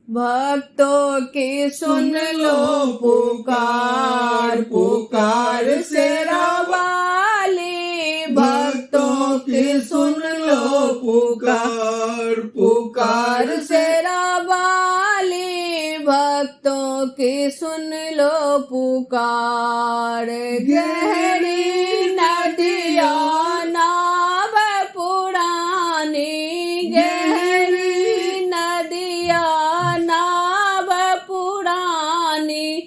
भक्तों की सुन लो पुकार, पुकार शेरा वाली। भक्तों की सुन लो पुकार, पुकार शेरा वाली। भक्तों की सुन लो पुकार। गहरी नदिया नाव पुरानी, गहरी नदिया नाव पुरानी।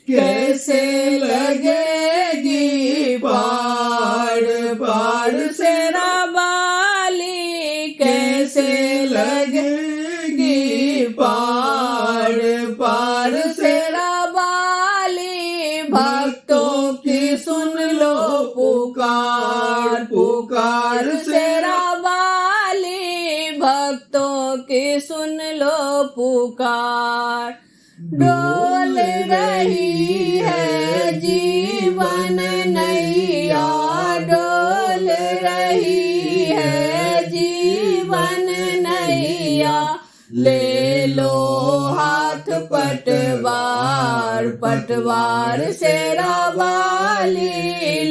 कैसे लगेगी पार, पार शेरा वाली। कैसे लगेगी पार, पार शेरा वाली। भक्तों की सुन लो पुकार, पुकार शेरा वाली। भक्तों की सुन लो पुकार। डोल रही है जीवन नैया, डोल रही है जीवन नैया। ले लो हाथ पटवार, पटवार शेरा वाली।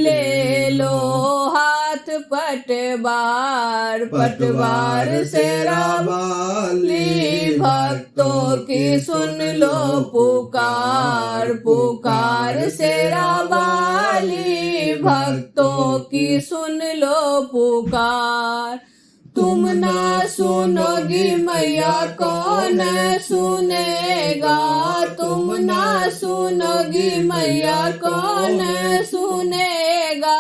ले लो हाथ पटवार, पटवार शेरा वाली। भक्तों की सुन लो पुकार, पुकार शेरा वाली। भक्तों की सुन लो पुकार। तुम ना सुनोगी मैया कौन सुनेगा, तुम ना सुनोगी मैया कौन सुनेगा।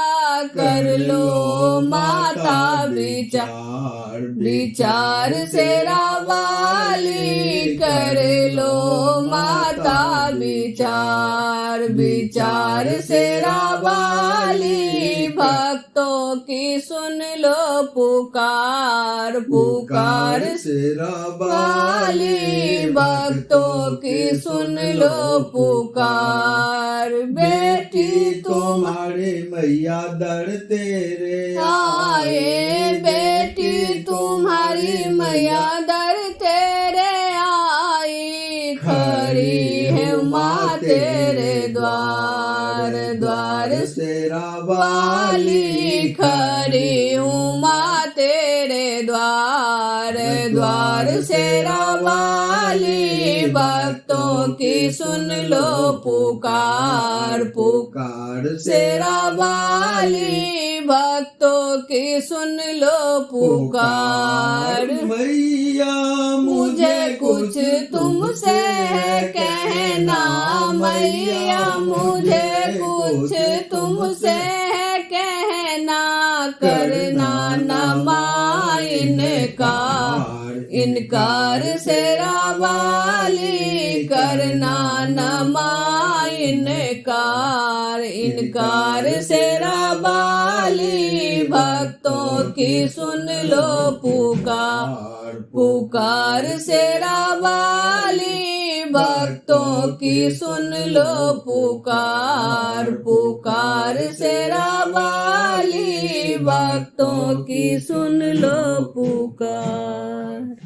कर लो माता विचार, विचार शेरा वाली। कर लो माता विचार, विचार शेरा वाली। भक्तों की सुन लो पुकार, पुकार शेरा वाली। भक्तों की सुन लो पुकार। बेटी तुम्हारे मैया दर तेरे आए, बेटी तुम्हारी मैया दर तेरे आई। खड़ी है माँ तेरे द्वार, द्वार शेरा वाली। खड़ी हूँ माँ तेरे द्वार, द्वार शेरा वाली। भक्तों की सुन लो पुकार, पुकार शेरा वाली। भक्तों की सुन लो पुकार। मैया मुझे कुछ तुमसे कहना, मैया मुझे कुछ तुमसे कहना। करना न माँ इनकार, इनकार शेरा वाली। करना न माँ इनकार, इनकार शेरा वाली। भक्तों की सुन लो पुकार, पुकार शेरा वाली। भक्तों की सुन लो पुकार, पुकार शेरा वाली। भक्तों की सुन लो पुकार।